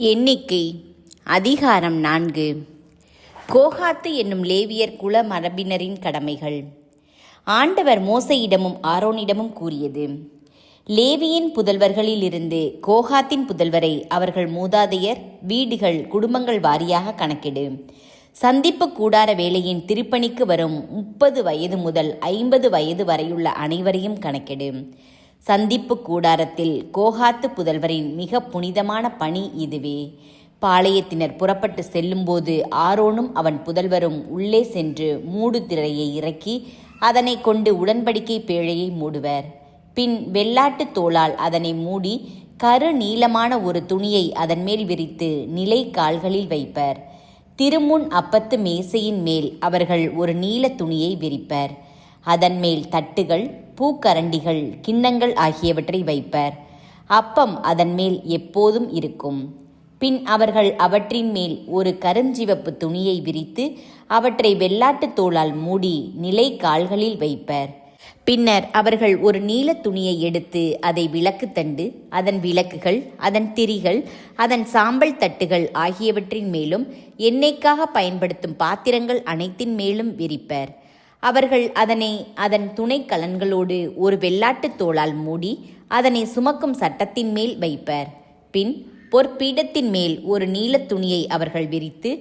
எண்ணிக்கை அதிகாரம் 4. கோகாத்து என்னும் லேவியர் குல மரபினரின் கடமைகள். ஆண்டவர் மோசேயிடமும் ஆரோனிடமும் கூறியது: லேவியின் புதல்வர்களிலிருந்து கோகாத்தின் புதல்வரை அவர்கள் மூதாதையர் வீடுகள் குடும்பங்கள் வாரியாக கணக்கிடு. சந்திப்பு கூடார வேலையின் திருப்பணிக்கு வரும் 30 வயது முதல் 50 வயது வரையுள்ள அனைவரையும் கணக்கிடு. சந்திப்பு கூடாரத்தில் கோகாத்து புதல்வரின் மிக புனிதமான பணி இதுவே. பாளையத்தினர் புறப்பட்டு செல்லும்போது ஆரோனும் அவன் புதல்வரும் உள்ளே சென்று மூடு திரையை இறக்கி அதனை கொண்டு உடன்படிக்கை பேழையை மூடுவர். பின் வெள்ளாட்டு தோளால் அதனை மூடி கரு நீளமான ஒரு துணியை அதன் மேல் விரித்து நிலை கால்களில் வைப்பர். திருமுன் அப்பத்து மேசையின் மேல் அவர்கள் ஒரு நீல துணியை விரிப்பர். அதன் மேல் தட்டுகள், பூக்கரண்டிகள், கிண்ணங்கள் ஆகியவற்றை வைப்பர். அப்பம் அதன் மேல் எப்போதும் இருக்கும். பின் அவர்கள் அவற்றின் மேல் ஒரு கருஞ்சிவப்பு துணியை விரித்து அவற்றை வெள்ளாட்டு தோளால் மூடி நிலை கால்களில் வைப்பர். பின்னர் அவர்கள் ஒரு நீல துணியை எடுத்து அதை விளக்குத்தண்டு, அதன் விளக்குகள், அதன் திரிகள், அதன் சாம்பல் தட்டுகள் ஆகியவற்றின் மேலும் எண்ணெய்க்காக பயன்படுத்தும் பாத்திரங்கள் அனைத்தின் மேலும் விரிப்பர். அவர்கள் அதனை அதன் துணை கலன்களோடு ஒரு வெள்ளாட்டு தோளால் மூடி அதனை சுமக்கும் சட்டத்தின் மேல் வைப்பர். பின் பொற்பீடத்தின் மேல் ஒரு நீல துணியை அவர்கள் விரித்து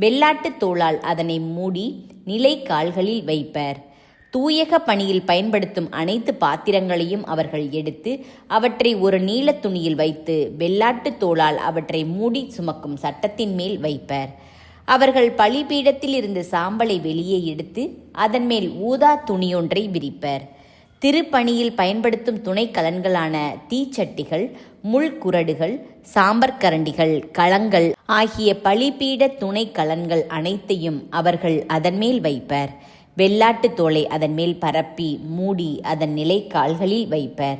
வெள்ளாட்டு தோளால் அதனை மூடி நிலை கால்களில் வைப்பர். தூயக பணியில் பயன்படுத்தும் அனைத்து பாத்திரங்களையும் அவர்கள் எடுத்து அவற்றை ஒரு நீல துணியில் வைத்து வெள்ளாட்டு தோளால் அவற்றை மூடி சுமக்கும் சட்டத்தின் மேல் வைப்பர். அவர்கள் பலிபீடத்தில் இருந்து சாம்பலை வெளியே எடுத்து அதன் மேல் ஊதா துணியொன்றை விரிப்பர். திருப்பணியில் பயன்படுத்தும் துணை கலன்களான தீச்சட்டிகள், முள்குரடுகள், சாம்பற்கரண்டிகள், களங்கள் ஆகிய பலிபீட துணை கலன்கள் அனைத்தையும் அவர்கள் அதன் மேல் வைப்பர். வெள்ளாட்டு தோலை அதன் மேல் பரப்பி மூடி அதன் நிலை கால்களில் வைப்பர்.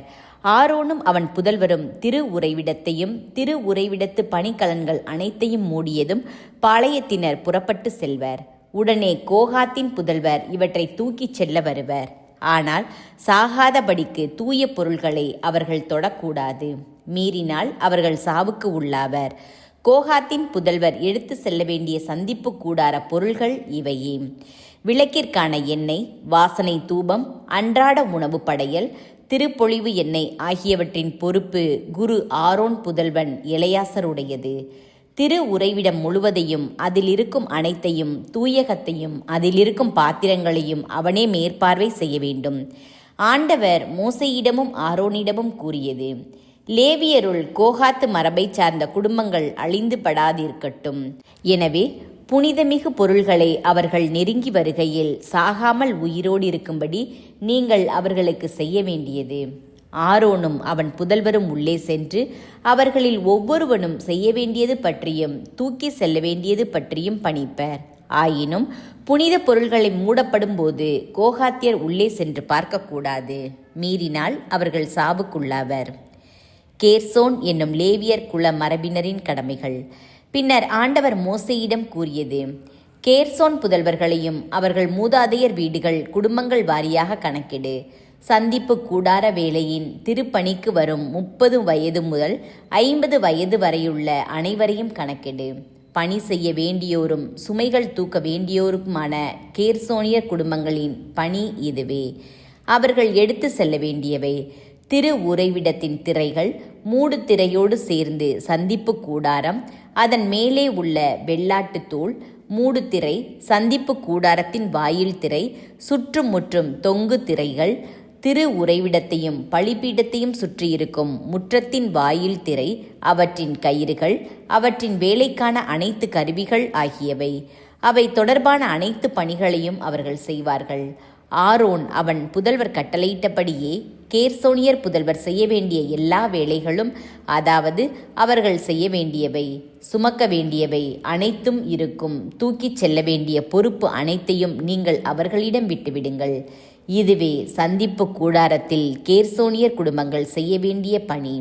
ஆரோனும் அவன் புதல்வரும் திரு உறைவிடத்தையும் திரு உறைவிடத்து பணிக்கலன்கள் அனைத்தையும் மூடியதும் பாளையத்தினர் புறப்பட்டு செல்வர். உடனே கோகாத்தின் புதல்வர் இவற்றை தூக்கிச் செல்ல வருவர். ஆனால் சாகாதபடிக்கு தூய பொருள்களை அவர்கள் தொடக்கூடாது. மீறினால் அவர்கள் சாவுக்கு உள்ளாவர். கோகாத்தின் புதல்வர் எடுத்து செல்ல வேண்டிய சந்திப்பு கூடார பொருள்கள் இவையே: விளக்கிற்கான எண்ணெய், வாசனை தூபம், அன்றாட உணவு படையல், திருப்பொழிவு எண்ணெய் ஆகியவற்றின் பொறுப்பு குரு ஆரோன் புதல்வன் எலெயாசருடையது. திரு உறைவிடம் முழுவதையும் அதில் இருக்கும் அனைத்தையும் தூயகத்தையும் அதில் இருக்கும் பாத்திரங்களையும் அவனே மேற்பார்வை செய்ய வேண்டும். ஆண்டவர் மோசேயிடமும் ஆரோனிடமும் கூறியது: லேவியருள் கோகாத்து மரபை சார்ந்த குடும்பங்கள் அழிந்து படாதிருக்கட்டும். எனவே புனிதமிகு பொருள்களை அவர்கள் நெருங்கி வருகையில் சாகாமல் உயிரோடு இருக்கும்படி நீங்கள் அவர்களுக்கு செய்ய வேண்டியது: ஆரோனும் அவன் புதல்வரும் உள்ளே சென்று அவர்களில் ஒவ்வொருவனும் செய்ய வேண்டியது பற்றியும் தூக்கி செல்ல வேண்டியது பற்றியும் பணிப்பர். ஆயினும் புனித பொருள்களை மூடப்படும் போது கோகாத்தியர் உள்ளே சென்று பார்க்கக்கூடாது. மீறினால் அவர்கள் சாவுக்குள்ளாவர். கேர்சோன் என்னும் லேவியர் குல மரபினரின் கடமைகள். பின்னர் ஆண்டவர் மோசேயிடம் கூறியது: கேர்சோன் புதல்வர்களையும் அவர்கள் மூதாதையர் வீடுகள் குடும்பங்கள் வாரியாக கணக்கிடு. சந்திப்பு கூடார வேலையின் திருப்பணிக்கு வரும் 30 வயது முதல் 50 வயது வரையுள்ள அனைவரையும் கணக்கிடு. பணி செய்ய வேண்டியோரும் சுமைகள் தூக்க வேண்டியோருக்குமான கேர்சோனியர் குடும்பங்களின் பணி இதுவே. அவர்கள் எடுத்து செல்ல வேண்டியவை: திரு உறைவிடத்தின் திரைகள், மூடு திரையோடு சேர்ந்து சந்திப்பு கூடாரம், அதன் மேலே உள்ள வெள்ளாட்டு தோல், மூடு திரை, சந்திப்பு கூடாரத்தின் வாயில் திரை, சுற்றும் முற்றும் தொங்கு திரைகள், திரு உறைவிடத்தையும் பலிபீடத்தையும் சுற்றியிருக்கும் முற்றத்தின் வாயில் திரை, அவற்றின் கயிறுகள், அவற்றின் வேலைக்கான அனைத்து கருவிகள் ஆகியவை. அவை தொடர்பான அனைத்து பணிகளையும் அவர்கள் செய்வார்கள். ஆரோன் அவன் புதல்வர் கட்டளையிட்டபடியே கேர்சோனியர் புதல்வர் செய்ய வேண்டிய எல்லா வேலைகளும், அதாவது அவர்கள் செய்ய வேண்டியவை, சுமக்க வேண்டியவை அனைத்தும் இருக்கும். தூக்கிச் செல்ல வேண்டிய பொறுப்பு அனைத்தையும் நீங்கள் அவர்களிடம் விட்டுவிடுங்கள். இதுவே சந்திப்பு கூடாரத்தில் கேர்சோனியர் குடும்பங்கள் செய்ய வேண்டிய பணி.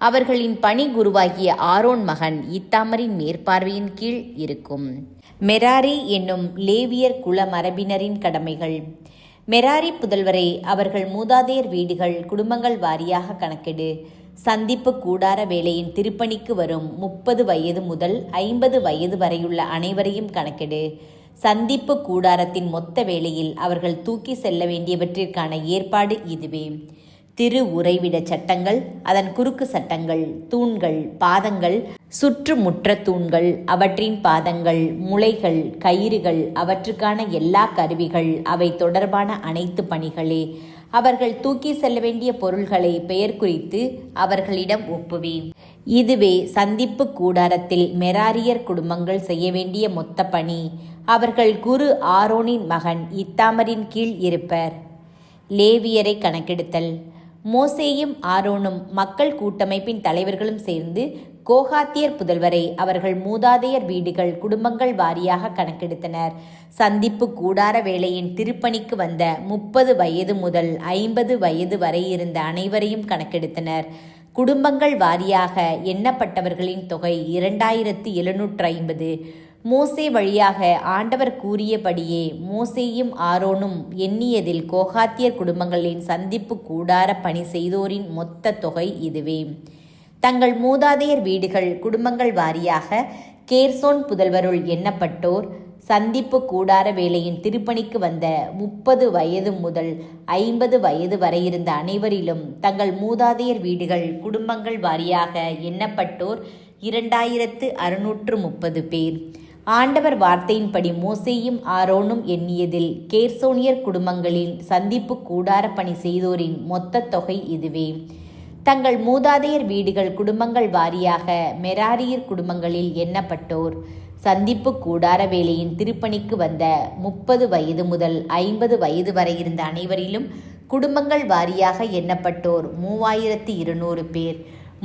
அவர்களின் பணி குருவாகிய ஆரோன் மகன் இத்தாமரின் மேற்பார்வையின் கீழ் இருக்கும். மெராரி என்னும் லேவியர் குல மரபினரின் கடமைகள். மெராரி புதல்வரை அவர்கள் மூதாதையர் வீடுகள் குடும்பங்கள் வாரியாக கணக்கிடு. சந்திப்பு கூடார வேலையின் திருப்பணிக்கு வரும் 30 வயது முதல் 50 வயது வரையுள்ள அனைவரையும் கணக்கெடு. சந்திப்பு கூடாரத்தின் மொத்த வேலையில் அவர்கள் தூக்கி செல்ல வேண்டியவற்றிற்கான ஏற்பாடு இதுவே. திரு உறைவிட சட்டங்கள், அதன் குறுக்கு சட்டங்கள், தூண்கள், பாதங்கள், சுற்றுமுற்ற தூண்கள், அவற்றின் பாதங்கள், முளைகள், கயிறுகள், அவற்றுக்கான எல்லா கருவிகள், அவை தொடர்பான அனைத்து பணிகளே. அவர்கள் தூக்கி செல்ல வேண்டிய பொருள்களை பெயர் குறித்து அவர்களிடம் ஒப்புவேன். இதுவே சந்திப்பு கூடாரத்தில் மெராரியர் குடும்பங்கள் செய்ய வேண்டிய மொத்த பணி. அவர்கள் குரு ஆரோனின் மகன் இத்தாமரின் கீழ் இருப்பர். லேவியரை கணக்கெடுத்தல். மோசேயும் ஆரோனும் மக்கள் கூட்டமைப்பின் தலைவர்களும் சேர்ந்து கோகாத்தியர் புதல்வரை அவர்கள் மூதாதையர் வீடுகள் குடும்பங்கள் வாரியாக கணக்கெடுத்தனர். சந்திப்பு கூடார வேலையின் திருப்பணிக்கு வந்த 30 வயது முதல் 50 வயது வரை இருந்த அனைவரையும் கணக்கெடுத்தனர். குடும்பங்கள் வாரியாக எண்ணப்பட்டவர்களின் தொகை 2750. மோசே வழியாக ஆண்டவர் கூறியபடியே மோசேயும் ஆரோனும் எண்ணியதில் கோகாத்தியர் குடும்பங்களின் சந்திப்பு கூடார பணி செய்தோரின் மொத்த தொகை இதுவே. தங்கள் மூதாதையர் வீடுகள் குடும்பங்கள் வாரியாக கேர்சோன் புதல்வருள் எண்ணப்பட்டோர் சந்திப்பு கூடார வேலையின் திருப்பணிக்கு வந்த 30 வயது முதல் 50 வயது வரை இருந்த அனைவரிலும் தங்கள் மூதாதையர் வீடுகள் குடும்பங்கள் வாரியாக எண்ணப்பட்டோர் 2630 பேர். ஆண்டவர் வார்த்தையின்படி மோசேயும் ஆரோனும் எண்ணியதில் கேர்சோனியர் குடும்பங்களின் சந்திப்பு கூடார பணி செய்தோரின் மொத்த தொகை இதுவே. தங்கள் மூதாதையர் வீடுகள் குடும்பங்கள் வாரியாக மெராரியர் குடும்பங்களில் எண்ணப்பட்டோர் சந்திப்பு கூடார வேலையின் திருப்பணிக்கு வந்த 30 வயது முதல் 50 வயது வரை இருந்த அனைவரிலும் குடும்பங்கள் வாரியாக எண்ணப்பட்டோர் 3200 பேர்.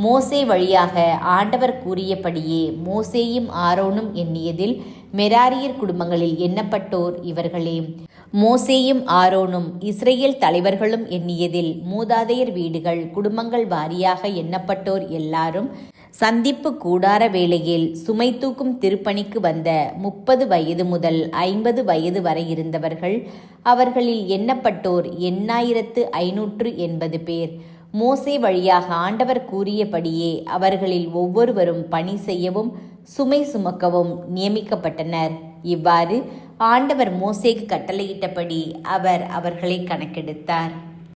மோசே வழியாக ஆண்டவர் கூறியபடியே மோசேயும் ஆரோனும் எண்ணியதில் மெராரியர் குடும்பங்களில் எண்ணப்பட்டோர் இவர்களே. மோசேயும் ஆரோனும் இஸ்ரேல் தலைவர்களும் எண்ணியதில் மூதாதையர் வீடுகள் குடும்பங்கள் வாரியாக எண்ணப்பட்டோர் எல்லாரும் சந்திப்பு கூடார வேளையில் சுமை தூக்கும் திருப்பணிக்கு வந்த 30 வயது முதல் 50 வயது வரை இருந்தவர்கள். அவர்களில் எண்ணப்பட்டோர் 8580 பேர். மோசே வழியாக ஆண்டவர் கூறியபடியே அவர்களில் ஒவ்வொருவரும் பணி செய்யவும் சுமை சுமக்கவும் நியமிக்கப்பட்டனர். இவ்வாறு ஆண்டவர் மோசேக்கு கட்டளையிட்டபடி அவர் அவர்களை கணக்கெடுத்தார்.